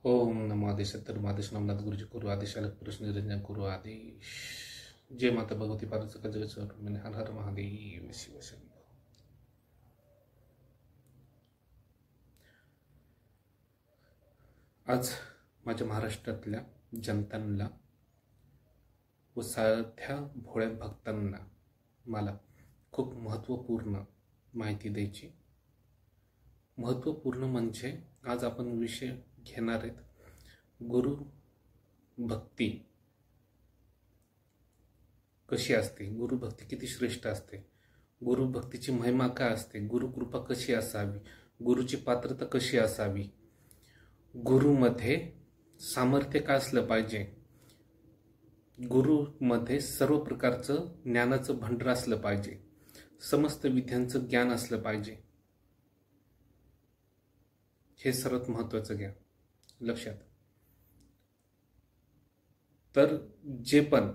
ओम नमो आदेश सत्तरमादेश नवनाथ गुरुजी गुरु आदेश अलग पुरुष निरंजन गुरु आदेश। जय माता भगवती पार्वती का जगत स्वरूप हर हर महादेव शिव शंभो। आज माझ्या महाराष्ट्रातल्या जनतांना व साध्या भोळ्या भक्तांना मला खूप महत्त्वपूर्ण माहिती द्यायची। महत्त्वपूर्ण म्हणजे आज आपण विषय घेणार आहेत गुरु भक्ती कशी असते, गुरु भक्ती किती श्रेष्ठ असते, गुरु भक्तीची महिमा काय असते, गुरु कृपा कशी असावी, गुरुची पात्रता कशी असावी, गुरुमध्ये सामर्थ्य काय असलं पाहिजे, गुरुमध्ये सर्व प्रकारचं ज्ञानाचं भंडार असलं पाहिजे, समस्त विद्यांचं ज्ञान असलं पाहिजे। हे सर्वात महत्त्वाचं घ्या लक्षात। तर जे पण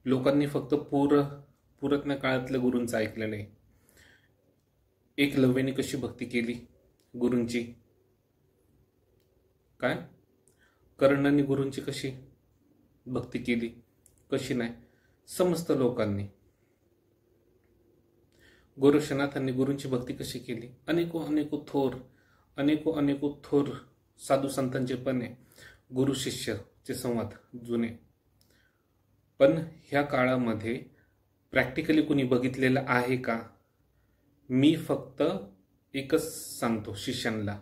लोकांनी फक्त पुरातन काळातल्या गुरूंचं ऐकलं नाही, एकलव्याने कशी भक्ती केली गुरूंची, काय कर्णाने गुरूंची कशी भक्ती केली, कशी नाही, समस्त लोकांनी गोरक्षनाथांनी गुरूंची भक्ती कशी केली, अनेको थोर साधू संतांचे पण आहे गुरु शिष्यचे संवाद जुने। पण ह्या काळामध्ये प्रॅक्टिकली कोणी बघितलेलं आहे का? मी फक्त एकच सांगतो शिष्यांना,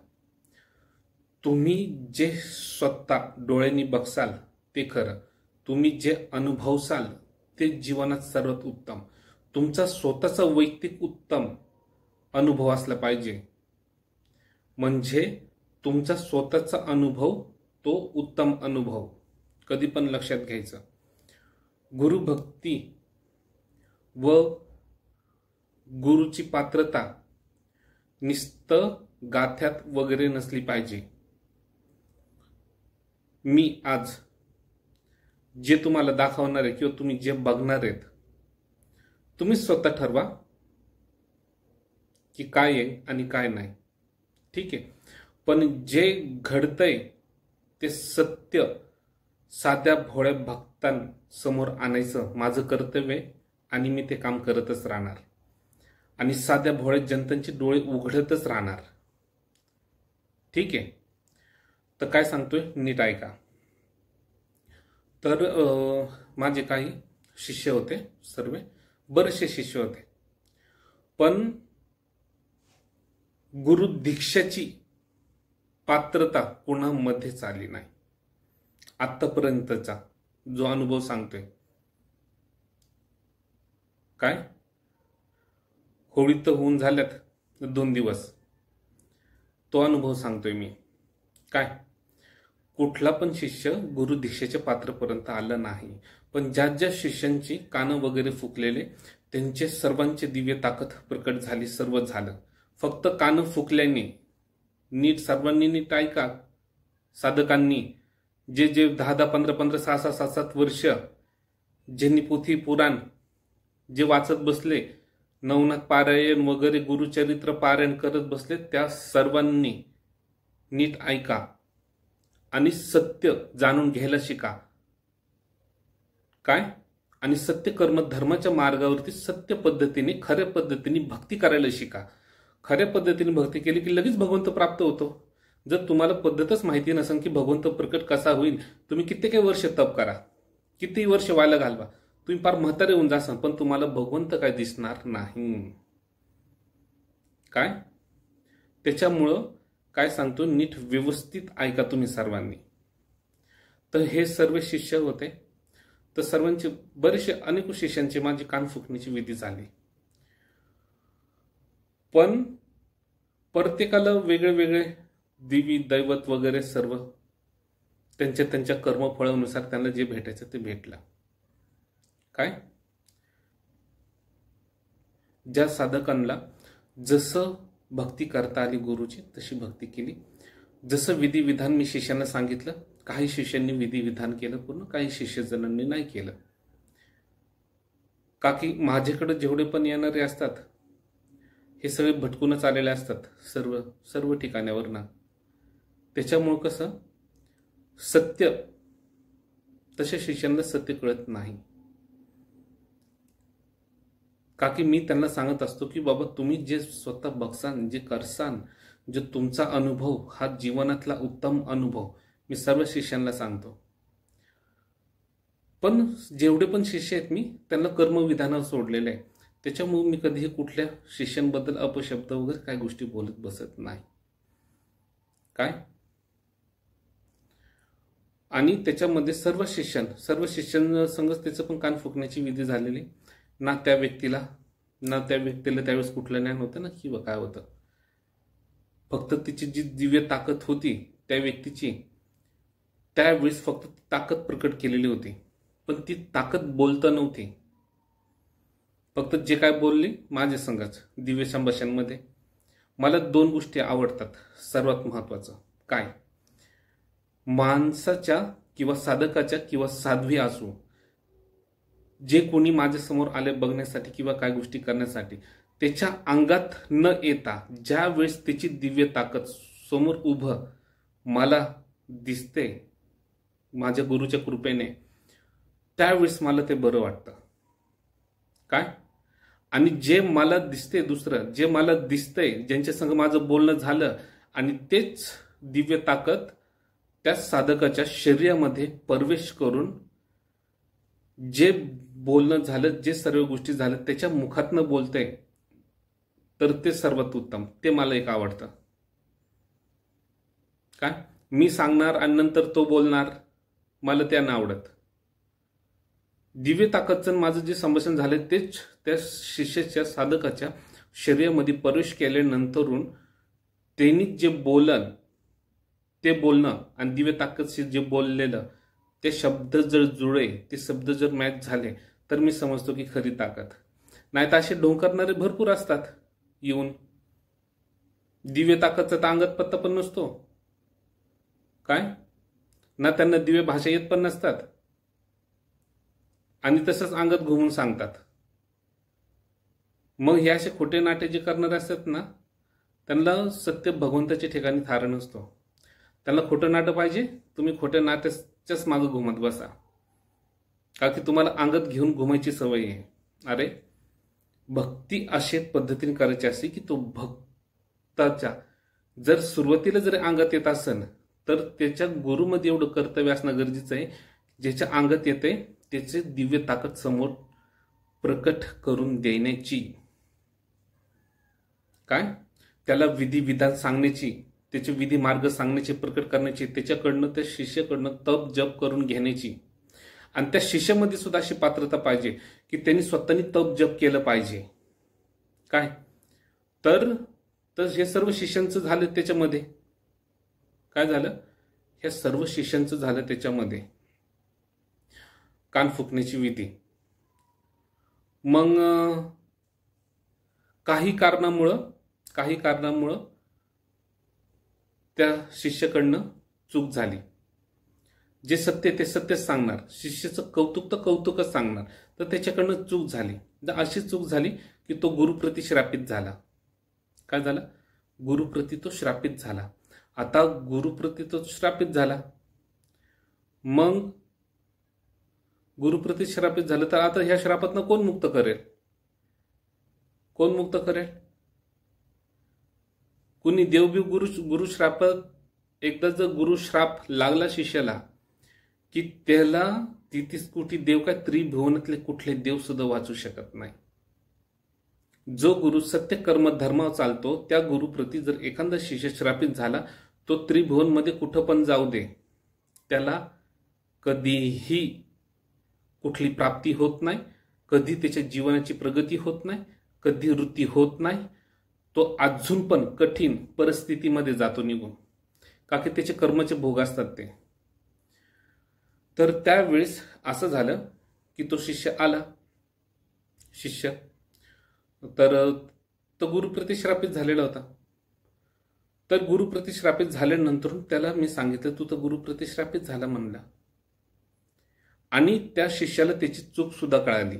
तुम्ही जे स्वतः डोळ्यांनी बघसाल ते खरं, तुम्ही जे अनुभवसाल ते जीवनात सर्वात उत्तम, तुमचा स्वतःचा वैयक्तिक उत्तम अनुभव असला पाहिजे। म्हणजे तुमचा स्वतःचा अनुभव तो उत्तम अनुभव कधी पण लक्षात घ्यायचं। गुरुभक्ती व गुरुची पात्रता नुसतं गाथ्यात वगैरे नसली पाहिजे। मी आज जे तुम्हाला दाखवणार आहे किंवा तुम्ही जे बघणार आहेत, तुम्ही स्वतः ठरवा की काय आहे आणि काय नाही, ठीक आहे। पण जे घडतंय ते सत्य साध्या भोळ्या भक्तांसमोर आणायचं माझं कर्तव्य आहे आणि मी ते काम करतच राहणार आणि साध्या भोळ्या जनतांचे डोळे उघडतच राहणार, ठीक आहे। तर काय सांगतोय नीट ऐका। तर माझे काही शिष्य होते, सर्व बरेचसे शिष्य होते, पण गुरु दीक्षाची पात्रता कोणामध्येच आली नाही। आतापर्यंतचा जो अनुभव सांगतोय, काय होळी तर होऊन झाल्यात 2 दिवस, तो अनुभव सांगतोय मी। काय कुठला पण शिष्य गुरु दीक्षेच्या पात्रपर्यंत आलं नाही, पण ज्या शिष्यांची कानं वगैरे फुकलेले त्यांचे सर्वांचे दिव्य ताकद प्रकट झाली, सर्व झालं। फक्त कानं फुकल्याने, नीट सर्वांनी नीट ऐका, साधकांनी जे 10-10, 15-15, 6-6, 7-7 वर्ष ज्यांनी पोथी पुराण जे वाचत बसले, नवनाथ पारायण वगैरे गुरुचरित्र पारायण करत बसले, त्या सर्वांनी नीट ऐका आणि सत्य जाणून घ्यायला शिका। काय आणि सत्य कर्म धर्माच्या मार्गावरती सत्य पद्धतीने खऱ्या पद्धतीने भक्ती करायला शिका। खऱ्या पद्धतीने भक्ती केली की लगेच भगवंत प्राप्त होतो। जर तुम्हाला पद्धतच माहिती नसेल की भगवंत प्रकट कसा होईल, तुम्ही कित्येक वर्ष तप करा, किती वर्ष व्हायला घालवा, तुम्ही फार म्हातारे होऊन जासाल, पण तुम्हाला भगवंत काय दिसणार नाही। काय त्याच्यामुळं काय सांगतो नीट व्यवस्थित ऐका तुम्ही सर्वांनी। तर हे सर्व शिष्य होते, तर सर्वांचे बरेचसे अनेक शिष्यांची माझी कान फुकण्याची विधी झाली, पण प्रत्येकाला वेगळे वेगळे देवी दैवत वगैरे सर्व त्यांच्या कर्मफळानुसार त्यांना जे भेटायचं ते भेटलं। काय ज्या साधकांना जसं भक्ती करता आली गुरुची तशी भक्ती केली, जसं विधी विधान मी शिष्यांना सांगितलं, काही शिष्यांनी विधी विधान केलं पूर्ण, काही शिष्यजणांनी नाही केलं। का की माझ्याकडे जेवढे पण येणारे असतात हे सगळे भटकूनच आलेले असतात, सर्व ठिकाणावर ना। त्याच्यामुळं कसं सत्य, तशा शिष्यांना सत्य कळत नाही. का की मी त्यांना सांगत असतो की बाबा तुम्ही जे स्वतः बघसान, जे करसान, जो तुमचा अनुभव हा जीवनातला उत्तम अनुभव मी सर्व शिष्यांना सांगतो. पण जेवढे पण शिष्य आहेत मी त्यांना कर्मविधानावर सोडलेलं आहे. त्याच्यामुळे मी कधीही कुठल्या शिष्यांबद्दल अपशब्द वगैरे काही गोष्टी बोलत बसत नाही. काय आणि त्याच्यामध्ये सर्व शिष्यांसंगच त्याचं पण कान फुकण्याची विधी झालेली. ना त्या व्यक्तीला त्यावेळेस कुठलं ज्ञान होतं ना किंवा काय होतं. फक्त तिची जी दिव्य ताकद होती त्या व्यक्तीची, त्यावेळेस फक्त ताकद प्रकट केलेली होती, पण ती ताकद बोलता नव्हती. फक्त जे काय बोलली माझ्या संघाच दिव्य संभाषणामध्ये. मला 2 गोष्टी आवडतात. सर्वात महत्वाचं काय, माणसाच्या किंवा साधकाच्या किंवा साध्वी असो, जे कोणी माझ्यासमोर आले बघण्यासाठी किंवा काय गोष्टी करण्यासाठी, त्याच्या अंगात न येता ज्या वेळेस त्याची दिव्य ताकद समोर उभं मला दिसते माझ्या गुरुच्या कृपेने, त्यावेळेस मला ते बरं वाटतं. काय आणि जे मला दिसते, दुसरं जे मला दिसतंय, ज्यांच्या संग माझं बोलणं झालं आणि तेच दिव्य ताकद त्या साधकाच्या शरीरामध्ये प्रवेश करून जे बोलणं झालं, जे सर्व गोष्टी झाल्या त्याच्या मुखातनं बोलतंय, तर ते सर्वात उत्तम. ते मला एक आवडतं. काय मी सांगणार आणि नंतर तो बोलणार, मला त्या नाही आवडत. दिव्य ताकदचं माझं जे संभाषण झालं तेच त्या शिष्याच्या साधकाच्या शरीरामध्ये प्रवेश केल्यानंतरून त्यांनी जे बोलन ते बोलणं आणि दिव्य ताकदशी जे बोललेलं ते शब्द जर जुळे, ते शब्द जर मॅच झाले, तर मी समजतो की खरी ताकद. नाही तर असे ढोंग करणारे भरपूर असतात येऊन. दिव्य ताकदचा तर अंगात पत्ता पण नसतो. काय ना त्यांना दिव्य भाषा येत पण नसतात आणि तसंच अंगात घुमून सांगतात. मग हे असे खोटे नाटे जे करणारे असतात ना, त्यांना सत्य भगवंताच्या ठिकाणी थारा नसतो. त्यांना खोटं नाटं पाहिजे, तुम्ही खोट्या नाट्याच्याच मागं घुमत बसा, का की तुम्हाला अंगात घेऊन घुमायची सवय आहे. अरे भक्ती अशा पद्धतीने करायची असते की तो भक्ताच्या जर सुरुवातीला जर अंगात येत असेल तर त्याच्या गुरुमध्ये एवढं कर्तव्य असणं गरजेचं आहे, ज्याच्या अंगात येते त्याचे दिव्य ताकद समोर प्रकट करून देण्याची. काय त्याला विधी विधान सांगण्याची, त्याचे विधी मार्ग सांगण्याची, प्रकट करण्याची, त्याच्याकडनं त्या शिष्याकडनं तप जप करून घेण्याची. आणि त्या शिष्यामध्ये सुद्धा अशी पात्रता पाहिजे की त्यांनी स्वतःनी तप जप केलं पाहिजे. काय तर हे सर्व शिष्यांचं झालं त्याच्यामध्ये. काय झालं, ह्या सर्व शिष्यांचं झालं त्याच्यामध्ये कान फुकण्याची विधी. मग काही कारणामुळं त्या शिष्याकडनं चूक झाली. जे सत्य ते सत्यच सांगणार, शिष्याचं कौतुक तर कौतुकच सांगणार, तर त्याच्याकडनं चूक झाली. अशी चूक झाली की तो गुरुप्रती श्रापित झाला. काय झाला, गुरुप्रती तो श्रापित झाला. आता गुरुप्रती तो श्रापित झाला, मग गुरुप्रती श्रापित झालं तर आता ह्या श्रापातनं कोण मुक्त करेल? कुणी देवबी गुरु श्रापात एकदा जर गुरु श्राप लागला शिष्याला की त्याला 33 कोटी देव काय त्रिभुवनातले कुठले देव सुद्धा वाचू शकत नाही. जो गुरु सत्य कर्म धर्मावर चालतो त्या गुरुप्रती जर एखादा शिष्य श्रापित झाला, तो त्रिभुवन मध्ये कुठं पण जाऊ दे, त्याला कधीही कुठली प्राप्ती होत नाही, कधी त्याच्या जीवनाची प्रगती होत नाही, कधी वृत्ती होत नाही. तो अजून पण कठीण परिस्थितीमध्ये जातो निघून, का की त्याचे कर्माचे भोग असतात ते. तर त्यावेळेस असं झालं की तो शिष्य तर तो गुरुप्रती श्रापित झालेला होता. तर गुरुप्रती श्रापित झाल्यानंतर त्याला मी सांगितलं, तू तर गुरुप्रती श्रापित झाला म्हणला. आणि त्या शिष्याला त्याची चूक सुद्धा कळाली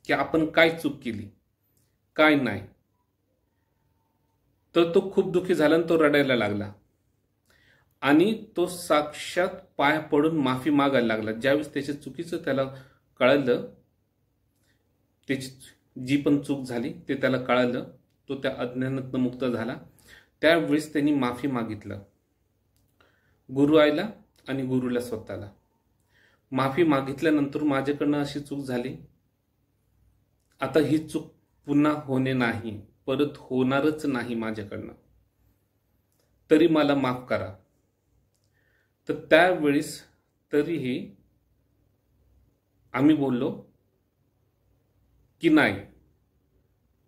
की आपण काय चूक केली काय नाही. तर तो खूप दुःखी झाला आणि तो रडायला लागला. आणि तो साक्षात पाय पडून माफी मागायला लागला. ज्यावेळेस त्याच्या चुकीचं त्याला कळलं, त्याची जी पण चूक झाली ते त्याला कळलं, तो त्या अज्ञानातून मुक्त झाला. त्यावेळेस त्यांनी माफी मागितलं गुरु आईला आणि गुरुला स्वतःला. माफी मागितल्यानंतर माझ्याकडनं अशी चूक झाली, आता ही चूक पुन्हा होणे नाही, परत होणारच नाही माझ्याकडनं, तरी मला माफ करा. तर त्यावेळेस तरीही आम्ही बोललो की नाही,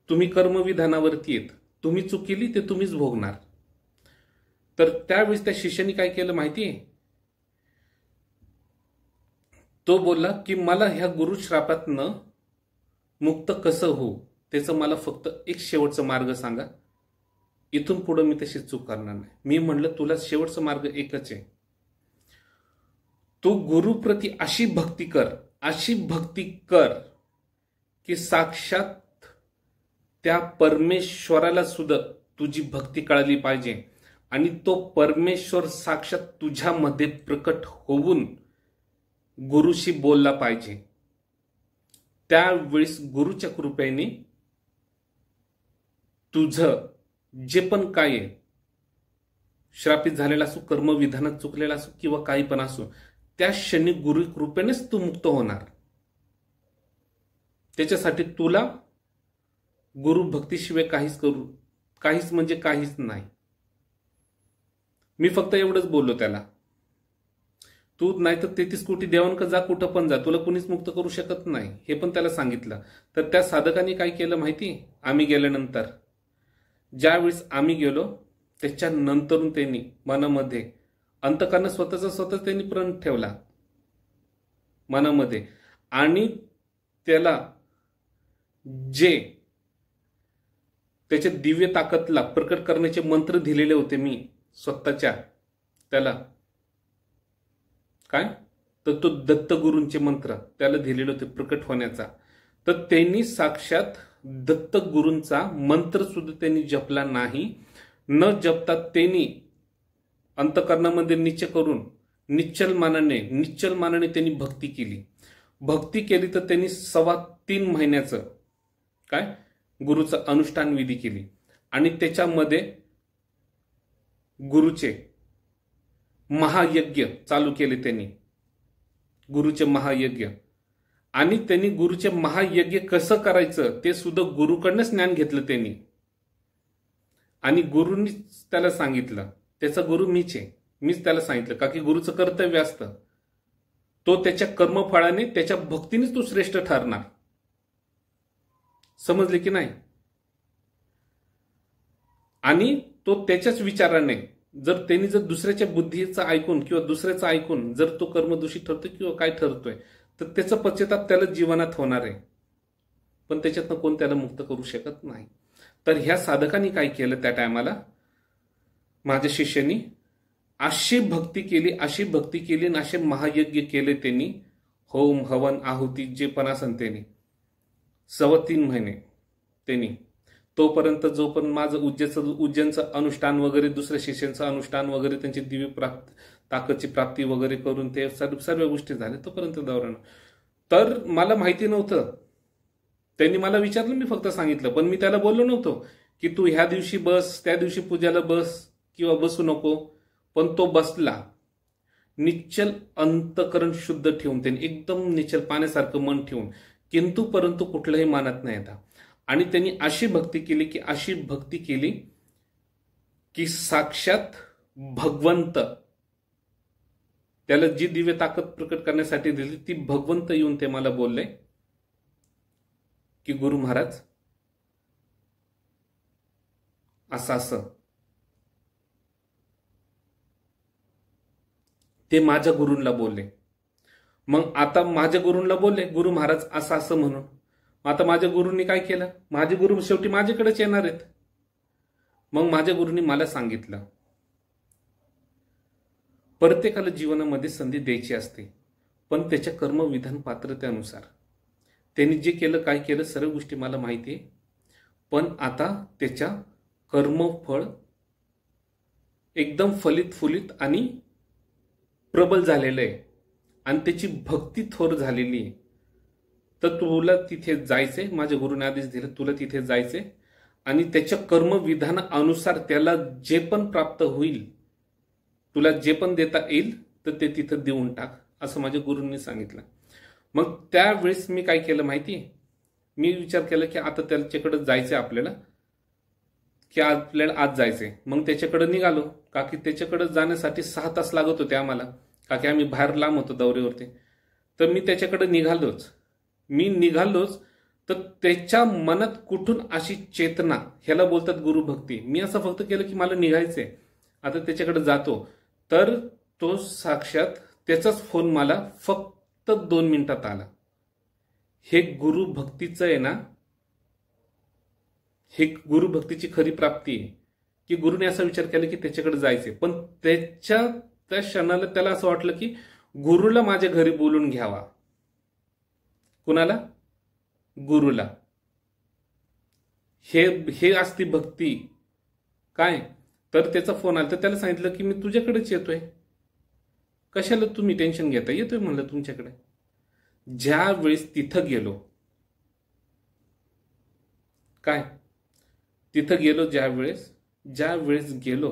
तुम्ही कर्मविधानावरती येत, तुम्ही चूक केली ते तुम्हीच भोगणार. तर त्यावेळेस त्या शिष्याने काय केलं माहितीये, तो बोलला की मला ह्या गुरुश्रापातनं मुक्त कसं होऊ, त्याचं मला फक्त एक शेवटचा मार्ग सांगा, इथून पुढे मी तशी चूक करणार नाही. मी म्हणलं तुला शेवटचा मार्ग एकच आहे, तू गुरुप्रती अशी भक्ती कर, अशी भक्ती कर की साक्षात त्या परमेश्वराला सुद्धा तुझी भक्ती कळली पाहिजे आणि तो परमेश्वर साक्षात तुझ्यामध्ये प्रकट होऊन गुरुशी बोलला पाहिजे. त्यावेळेस गुरुच्या कृपेने तुझं जे पण काय आहे, श्रापित झालेला असो, कर्मविधानात चुकलेला असो किंवा काही पण असो, त्या क्षणी गुरु कृपेनेच तू मुक्त होणार. त्याच्यासाठी तुला गुरु भक्तीशिवाय काहीच म्हणजे काहीच नाही. मी फक्त एवढंच बोललो त्याला, तू नाही तर 33 कोटी देवांक जा, कुठं पण जा, तुला कुणीच मुक्त करू शकत नाही, हे पण त्याला सांगितलं. तर त्या साधकाने काय केलं माहिती, आम्ही गेल्यानंतर ज्यावेळेस आम्ही गेलो त्याच्यानंतरून त्यांनी मनामध्ये अंतकरण स्वतःच त्यांनी प्रण ठेवला मनामध्ये, आणि त्याला जे त्याच्या दिव्य ताकदला प्रकट करण्याचे मंत्र दिलेले होते मी स्वतःच्या त्याला, काय तर तो दत्तगुरूंचे मंत्र त्याला दिलेले होते प्रकट होण्याचा. तर त्यांनी साक्षात दत्तगुरूंचा मंत्र सुद्धा त्यांनी जपला नाही. न जपता त्यांनी अंतकरणामध्ये निश्चल मानाने त्यांनी भक्ती केली. तर त्यांनी 3.25 महिन्याचं काय गुरुचं अनुष्ठान विधी केली आणि त्याच्यामध्ये गुरुचे महायज्ञ चालू केले त्यांनी, गुरुचे महायज्ञ. आणि त्यांनी गुरुचे महायज्ञ कसं करायचं ते सुद्धा गुरुकडनंच ज्ञान घेतलं त्यांनी. आणि गुरुंनी त्याला सांगितलं, त्याचा गुरु मीच त्याला सांगितलं, का की गुरुचं कर्तव्य असतं, तो त्याच्या कर्मफळाने त्याच्या भक्तीनेच तो श्रेष्ठ ठरणार. समजले की नाही. आणि तो त्याच्याच विचाराने त्यांनी दुसऱ्याच्या बुद्धीचं ऐकून किंवा दुसऱ्याचं ऐकून जर तो कर्मदोषी ठरतोय किंवा काय ठरतोय, तर त्याचा पश्चाताप त्याला जीवनात होणार आहे, पण त्याच्यातनं कोण त्याला मुक्त करू शकत नाही. तर ह्या साधकांनी काय केलं, त्या टायमाला माझ्या शिष्यांनी अशी भक्ती केली आणि असे महायज्ञ केले त्यांनी, होम हवन आहुती जे पण असन त्यांनी 3.25 महिने त्यांनी, तोपर्यंत जो पण माझं उज्जैनचं अनुष्ठान वगैरे, दुसऱ्या शिष्यांचं अनुष्ठान वगैरे, त्यांची दिव्य ताकदची प्राप्ती वगैरे करून ते सर्व गोष्टी झाल्या तोपर्यंत दौरान. तर मला माहिती नव्हतं, त्यांनी मला विचारलं, मी फक्त सांगितलं, पण मी त्याला बोललो नव्हतो की तू ह्या दिवशी बस, त्या दिवशी पूजाला बस किंवा बसू नको. पण तो बसला, निश्चल अंतकरण शुद्ध ठेवून, त्यांनी एकदम निश्चल पाण्यासारखं मन ठेवून, किंतु परंतु कुठलंही मानत नाही येतात. आणि त्यांनी अशी भक्ती केली की साक्षात भगवंत, त्याला जी दिव्य ताकद प्रकट करण्यासाठी दिली ती भगवंत येऊन ते मला बोलले की गुरु महाराज असं ते माझ्या गुरूंना बोलले. मग आता माझ्या गुरूंना बोलले गुरु महाराज असं म्हणून. आता माझ्या गुरूंनी काय केलं, माझे गुरु शेवटी माझ्याकडेच येणार आहेत. मग माझ्या गुरूंनी मला सांगितलं, प्रत्येकाला जीवनामध्ये संधी द्यायची असते, पण त्याच्या कर्मविधान पात्रतेनुसार. त्यांनी जे केलं, काय केलं, सर्व गोष्टी मला माहिती आहे. पण आता त्याच्या कर्मफळ एकदम फलित फुलित आणि प्रबल झालेलं आहे आणि त्याची भक्ती थोर झालेली आहे, तर तुला तिथे जायचंय. माझ्या गुरुने आदेश दिले तुला तिथे जायचंय आणि त्याच्या कर्मविधानानुसार त्याला जे पण प्राप्त होईल, तुला जे पण देता येईल तर ते तिथं देऊन टाक, असं माझ्या गुरूंनी सांगितलं. मग त्यावेळेस मी काय केलं माहितीये, मी विचार केला की आता त्याच्याकडे जायचंय आपल्याला, की आपल्याला आज जायचंय. मग त्याच्याकडे निघालो, का की त्याच्याकडे जाण्यासाठी 6 तास लागत होते आम्हाला, का की आम्ही बाहेर लांब होतो दौऱ्यावरती. तर मी त्याच्याकडे निघालोच. तर त्याच्या मनात कुठून अशी चेतना, ह्याला बोलतात गुरुभक्ती. मी असं फक्त केलं की मला निघायचंय, आता त्याच्याकडे जातो. तर तो साक्षात त्याचाच फोन मला फक्त 2 मिनिटात आला. हे गुरुभक्तीचं आहे ना, हे गुरुभक्तीची खरी प्राप्ती आहे, की गुरुने असा विचार केला की त्याच्याकडे जायचे. पण त्या क्षणाला त्याला असं वाटलं की गुरुला माझ्या घरी बोलून घ्यावा. कुणाला? गुरुला. हे असती भक्ती. काय तर त्याचा फोन आला, तर त्याला सांगितलं की मी तुझ्याकडेच येतोय, कशाला तुम्ही टेन्शन घेता, येतोय म्हणलं तुमच्याकडे. ज्या वेळेस तिथं गेलो, काय तिथं गेलो, ज्या वेळेस गेलो,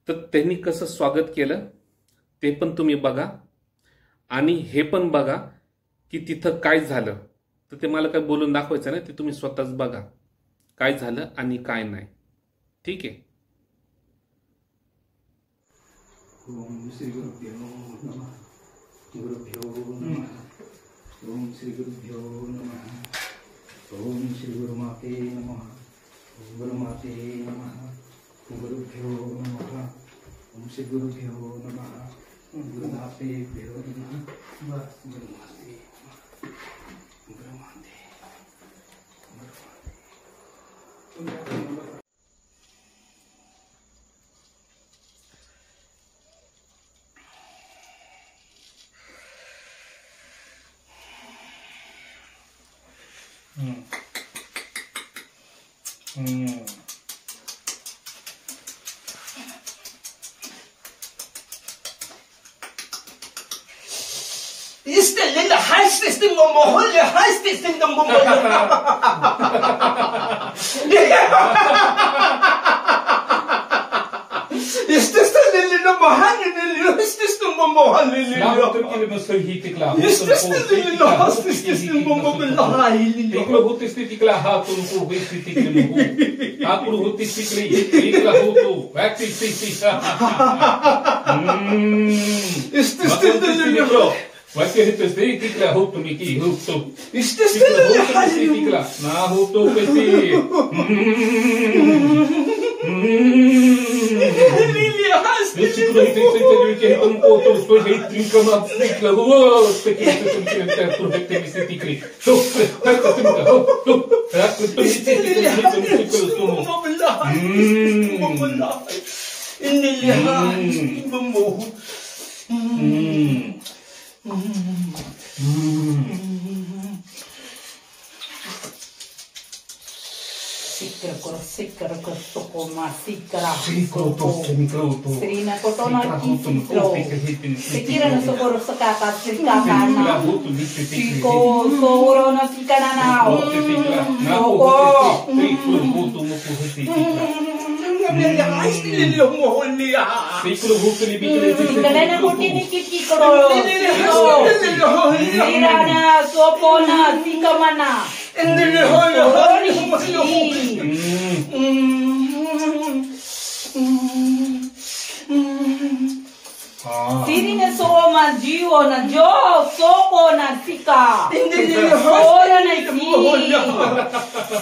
तर त्यांनी कसं स्वागत केलं ते पण तुम्ही बघा आणि हे पण बघा की तिथं काय झालं. तर ते मला काय बोलून दाखवायचं नाही, ते तुम्ही स्वतःच बघा काय झालं आणि काय नाही. ठीक आहे. ओम श्री गुरुभ्यो नमः. गुरुभ्यो नमः. ओम श्री गुरुभ्यो नमः. ओम श्री गुरुमाते नमः. गुरुमाते नमः. गुरुभ्यो नमः. ओम श्री गुरुभ्यो नमः. गुरुमातेभ्यो नमः. गुरुमाते गुरुमाते Este lilla heißt es in Momoholle, heißt es in der Momoholle. Ist das der lilla Momoholle, ist das der Momoholle? Ist das der lilla, hast du das in Momoholle? इकडं होतीस ते तिकडला हात नको होईस ते तिकडे नको हात होतीस तिकडे इकडला होतो practice Ist das der lilla? वाक्य हेतोस ते तिकडला होतो मी की होतो Ist das der lilla? तिकडला ना होतो कसे Lilla heißt Willst du vielleicht nicht um Auto sprechen, trinken wir Abwickler, was verkehrt ist und der Produkte ist die Krieg. So, halt das immer, so, das ist Ist der lilla heißt es in Momoholle? In Lilla heißt in Momoholle. Sikra kotokoma sikra mikroto Srina kotona kitro Sikira na sokoro sakata sikakana Siko soro na sikanana Soko Lilla heißt in Lilla Momoholle. Sikana kotini kikikro Sirana sopona sikamana In Lilla Momoholle. Sirine soma jiwo na jo soko na sika soro na si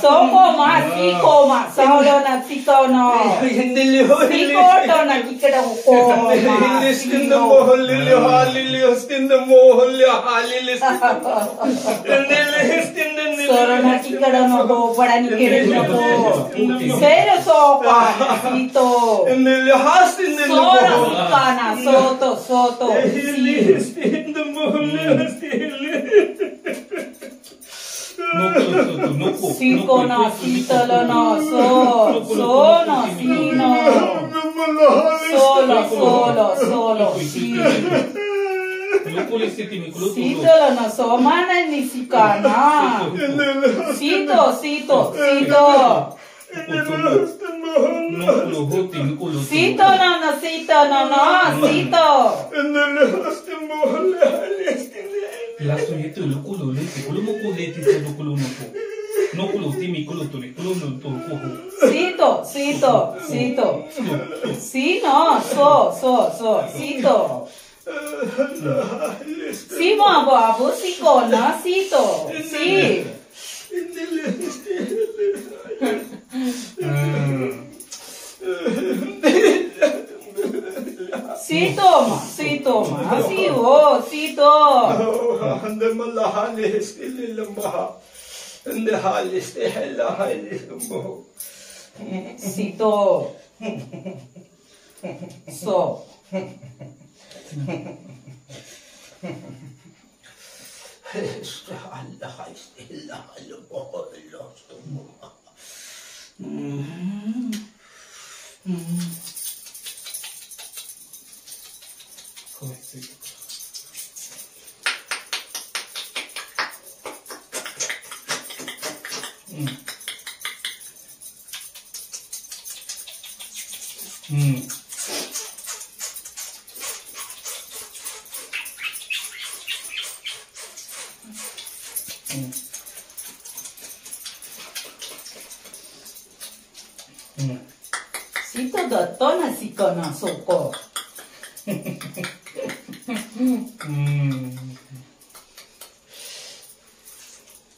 soko ma siko ma soro na siko no siko to na kikada ko soro na kikada no ko pada ni kere no ko sero soko sito soro kana soto नको Siko no, sitolo no, so no, sino. solo. Si. Sito na somana ni sikana. Sito. Sito na sito. Lasso itu lukulo leti kulumo kuleti sa lukulo mo po. No kulo timi kulo tuli kulo no to ko. Sito. Sino, so. Sito. Simo abu sikona sito. Si. Sito ma. Sito. Ande malahalis ililambaha. Ande halis tehela halis lambaha. Sito. So. Sito dato na sikona soko.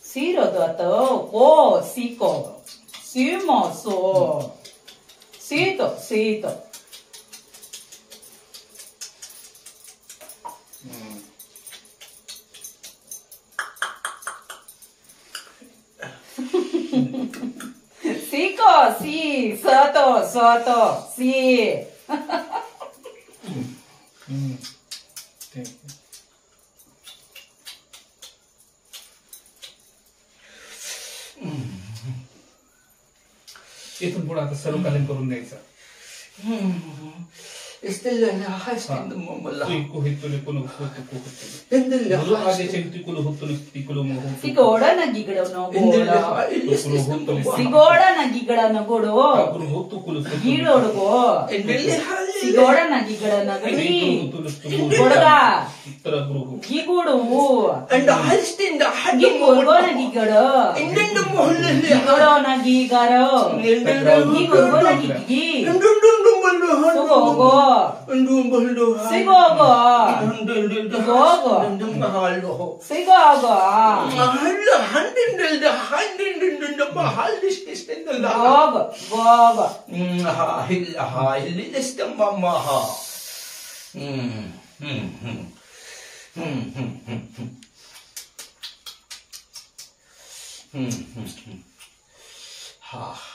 Siro dato ko siko. Simo so. Sito. Siko, si, soto, si. इथून पुढे आता सर्व कालीन करून द्यायचा. Estella na hastin ng mamala. Kuhit-tuloy ko hoto. Endella Gulo hastin tikulo hoto tikulo mo hoto. Sigora nagigalaw na Endella gola. halis ng Sigora nagigalaw na godo. Gulo hoto kulo. Giro go. Endella halis. Sigora nagigalaw na gari. Goda. Itra guru. Gigudu. And hastin da hadin Gigurgo nagigalaw. Endella mo halili. Gigoro nagigalaw. Gigurgo nagigi. Sugogo. Sigogo. Sigogo. Sigogo. Gogo.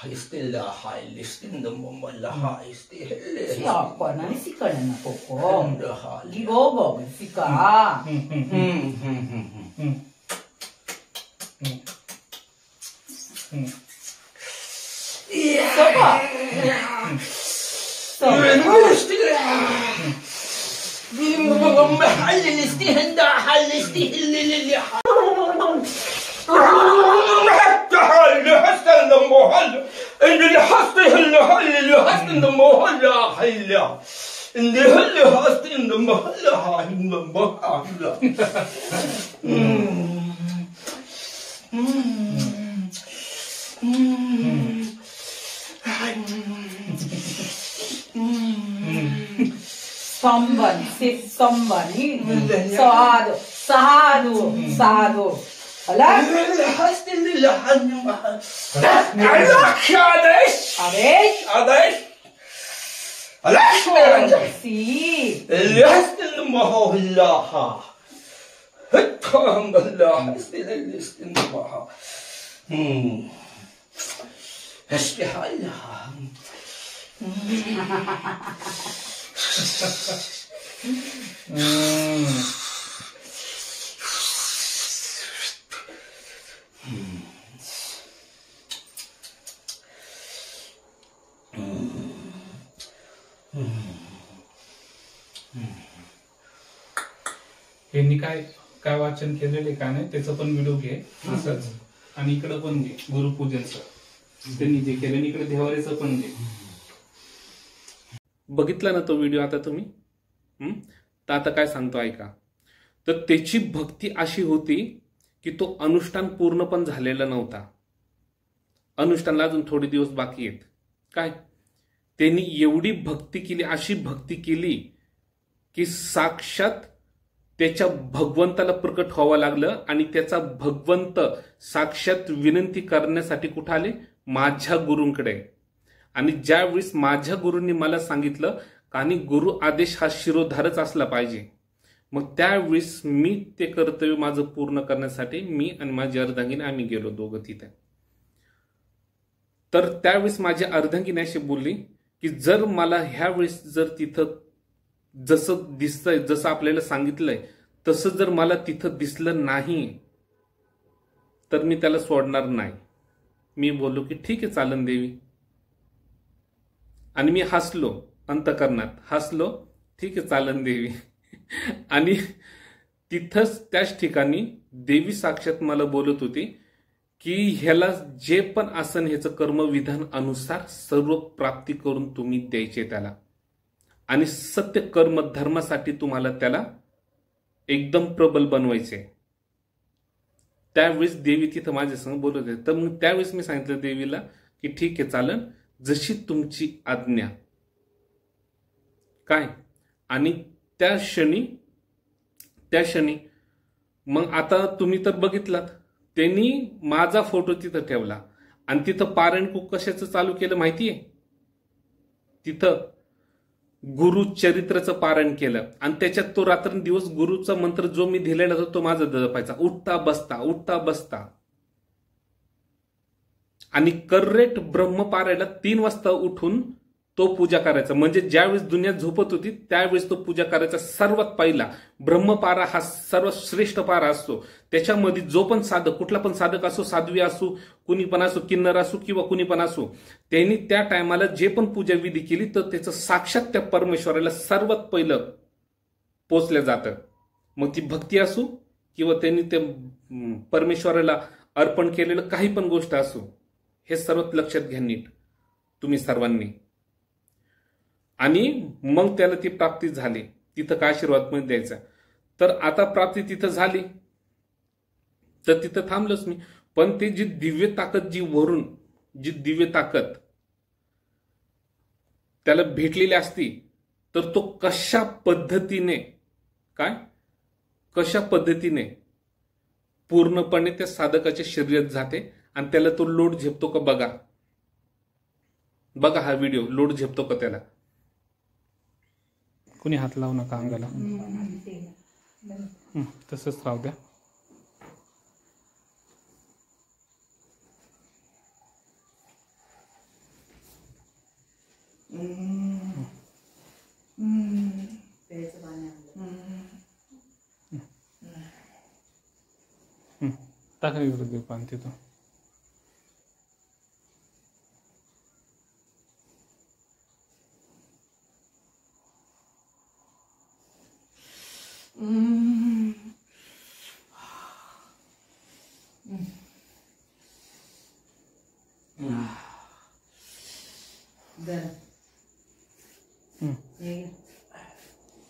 Istilla listin ng mamala istilla. Siapa na sikana na koko. Gigogo sika. Sopa. Somebody. Sado. Ala? Si. यांनी काय काय वाचन केलेले काय नाही त्याचं पण video घे असंच, आणि इकडं पण घे गुरुपूजनचं त्यांनी जे केलं, आणि इकडे देवाऱ्याचं पण घे. बघितला ना तो व्हिडिओ आता तुम्ही? तर आता काय सांगतो ऐका. तर त्याची भक्ती अशी होती की तो अनुष्ठान पूर्ण पण झालेला नव्हता. अनुष्ठानला अजून थोडे दिवस बाकी आहेत. काय त्यांनी एवढी भक्ती केली, अशी भक्ती केली की साक्षात त्याच्या भगवंताला प्रकट व्हावं लागलं, आणि त्याचा भगवंत साक्षात विनंती करण्यासाठी कुठं आले? माझ्या गुरूंकडे. आणि ज्यावेळेस माझ्या गुरूंनी मला सांगितलं आणि गुरु आदेश हा शिरोधारच असला पाहिजे, मग त्यावेळेस मी ते कर्तव्य माझं पूर्ण करण्यासाठी मी आणि माझी अर्धांगिनी आम्ही गेलो दोघं तिथे. तर त्यावेळेस माझी अर्धांगिनी अशी बोलली की जर मला ह्या वेळेस जर तिथं जसं दिसतंय, जसं आपल्याला सांगितलंय तसं जर मला तिथं दिसलं नाही तर मी त्याला सोडणार नाही. मी बोललो की ठीक आहे चालन देवी. आणि मी हसलो, अंतकरणात हसलो, ठीक आहे चालन देवी. आणि तिथंच त्याच ठिकाणी देवी साक्षात मला बोलत होती की ह्याला जे पण असन ह्याचं कर्मविधान अनुसार सर्व प्राप्ती करून तुम्ही द्यायचे त्याला, आणि सत्य कर्म धर्मासाठी तुम्हाला त्याला एकदम प्रबल बनवायचे. त्यावेळेस देवी तिथं माझ्या संग बोलत होते. तर मग त्यावेळेस मी सांगितलं देवीला की ठीक आहे चालन, जशी तुमची आज्ञा. काय आणि त्या क्षणी मग आता तुम्ही तर बघितलात, त्यांनी माझा फोटो तिथं ठेवला आणि तिथं पारायण कशाचं चालू केलं माहितीये? तिथं गुरु चरित्राचं पारायण केलं, आणि त्याच्यात तो रात्रंदिवस गुरुचा मंत्र जो मी दिलेला होता तो माझा जपायचा, उठता बसता उठता बसता. आणि करेक्ट ब्रह्मपारायला 3 वाजता उठून तो पूजा करायचा. म्हणजे ज्यावेळेस दुनिया झोपत होती त्यावेळेस तो पूजा करायचा. सर्वात पहिला ब्रह्मपारा हा सर्वात श्रेष्ठ पारा असतो. त्याच्यामध्ये जो पण साधक, कुठला पण साधक असो, साध्वी असो, कुणी पण असो, किन्नर असो किंवा कुणी पण असो, त्यांनी त्या टायमाला जे पण पूजा विधी केली तर त्याचं साक्षात त्या परमेश्वराला सर्वात पहिलं पोचलं जातं. मग ती भक्ती असो किंवा त्यांनी ते परमेश्वराला अर्पण केलेलं काही पण गोष्ट असो, हे सर्वात लक्षात घ्या नीट तुम्ही सर्वांनी. आणि मग त्याला ती प्राप्ती झाली. तिथं काय आशीर्वाद पण द्यायचा. तर आता प्राप्ती तिथं झाली तर तिथं थांबलोच मी. पण ते जी दिव्य ताकद, जी वरून जी दिव्य ताकद त्याला भेटलेली असती, तर तो कशा पद्धतीने पूर्णपणे त्या साधकाच्या शरीरात जाते आणि त्याला तो लोट झेपतो का बघा. बघा हा व्हिडिओ, लोट झेपतो का त्याला. कुणी हात लावू नका अंगाला, तसंच राहू द्या. टाका विरुद्ध पान तिथं.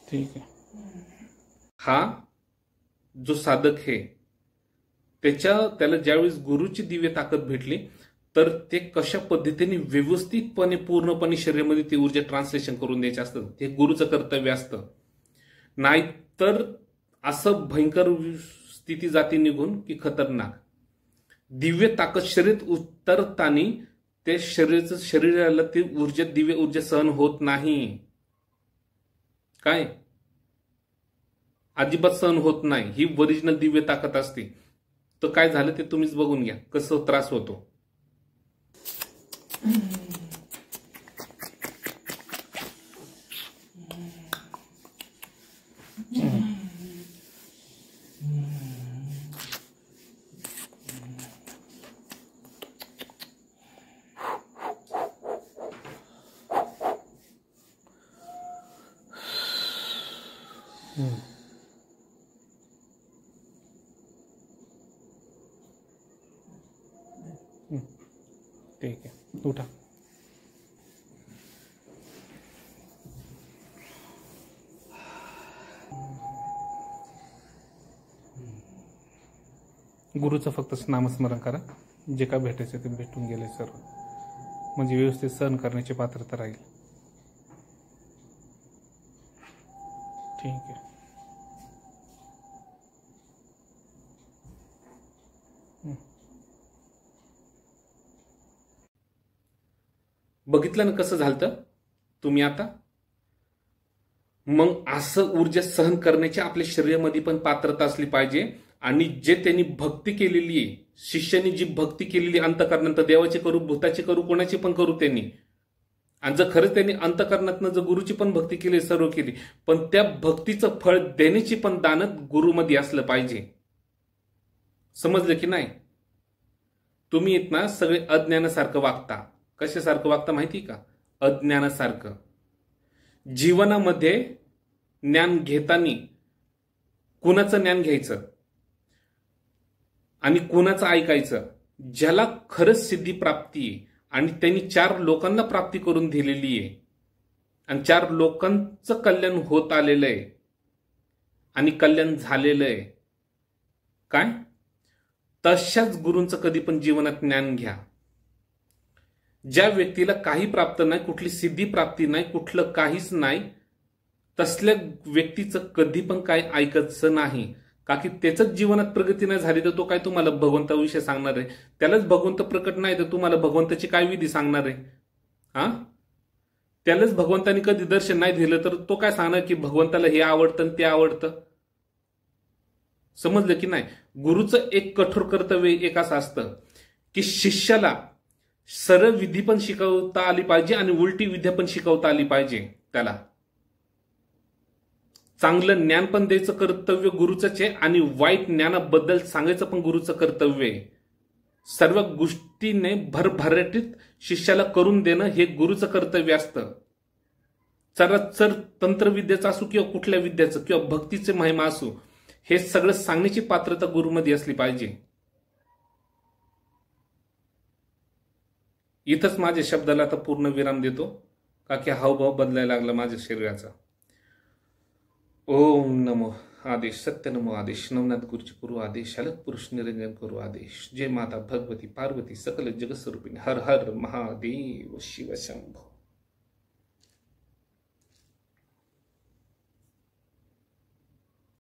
ठीक आहे. हा जो साधक आहे त्याला ज्यावेळेस गुरुची दिव्य ताकद भेटली तर ते कशा पद्धतीने व्यवस्थितपणे पूर्णपणे शरीरामध्ये ती ऊर्जा ट्रान्सलेशन करून द्यायची असतं. ते गुरुचं कर्तव्य असतं. नाहीतर असं भयंकर स्थिती जाती निघून की खतरनाक. दिव्य ताकद शरीरात उतरताना ते शरीराला ती ऊर्जा, दिव्य ऊर्जा सहन होत नाही. काय अजिबात सहन होत नाही. ही ओरिजिनल दिव्य ताकद असते. तर काय झालं ते तुम्हीच बघून घ्या कसं त्रास होतो. ठीक आहे, उठा. गुरुचं फक्त नामस्मरण करा. जे काय भेटायचं ते भेटून गेले सर्व, म्हणजे व्यवस्थित सहन करण्याची पात्रता राहील. ठीक आहे. बघितलं ना कसं झालं तुम्ही आता. मग असं ऊर्जा सहन करण्याची आपल्या शरीरामध्ये पण पात्रता असली पाहिजे. आणि जे त्यांनी भक्ती केलेली आहे, शिष्याने जी भक्ती केलेली अंतःकरणात, देवाची करू, भूताची करू, कोणाची पण करू त्यांनी, आणि जर खरंच त्यांनी अंतःकरणातनं जर गुरुची पण भक्ती केली, सर्व केली, पण त्या भक्तीचं फळ देण्याची पण दानत गुरुमध्ये असलं पाहिजे. समजलं की नाही? तुम्ही येत ना सगळे अज्ञानासारखं वागता. कशासारखं वागता माहिती का? अज्ञानासारखं. जीवनामध्ये ज्ञान घेताना कुणाचं ज्ञान घ्यायचं आणि कुणाचं ऐकायचं? ज्याला खरंच सिद्धी प्राप्ती आहे आणि त्यांनी 4 लोकांना प्राप्ती करून दिलेली आहे आणि 4 लोकांचं कल्याण होत आलेलं आहे आणि कल्याण झालेलं आहे. काय? तशाच गुरूंचं कधी पण जीवनात ज्ञान घ्या. ज्या व्यक्तीला काही प्राप्त नाही, कुठली सिद्धी प्राप्ती नाही, कुठलं काहीच नाही, तसल्या व्यक्तीचं कधी पण काय ऐकायचं नाही. का की त्याचंच जीवनात प्रगती नाही झाली तर तो काय तुम्हाला भगवंताविषयी सांगणार आहे? त्यालाच भगवंत प्रकट नाही तर तुम्हाला भगवंताची काय विधी सांगणार आहे? हा, त्यालाच भगवंतानी कधी दर्शन नाही दिलं तर तो काय सांगणार की भगवंताला हे आवडतं ते आवडतं? समजलं की नाही? गुरुचं एक कठोर कर्तव्य एक असं असतं की शिष्याला सरळ विधी पण शिकवता आली पाहिजे आणि उलटी विद्या पण शिकवता आली पाहिजे. त्याला चांगलं ज्ञान पण द्यायचं कर्तव्य गुरुचंच आहे आणि वाईट ज्ञानाबद्दल सांगायचं पण गुरुचं कर्तव्य आहे. सर्व गोष्टीने भरभराटीत शिष्याला करून देणं हे गुरुचं कर्तव्य असतं. चराचर तंत्रविद्याचं असो किंवा कुठल्या विद्याचं किंवा भक्तीचे महिमा असो, हे सगळं सांगण्याची पात्रता गुरुमध्ये असली पाहिजे. इथंच माझ्या शब्दाला आता पूर्ण विराम देतो, का की हावभाव बदलायला लागला माझ्या शरीराचा. ओम नमो आदेश, सत्य नमो आदेश, नवनाथ गुरुची पूर्व आदेश, अलग पुरुष निरंजन करू आदेश. जय माता भगवती पार्वती सकल जगस्वरूपिणी. हर हर महादेव शिव शंभो.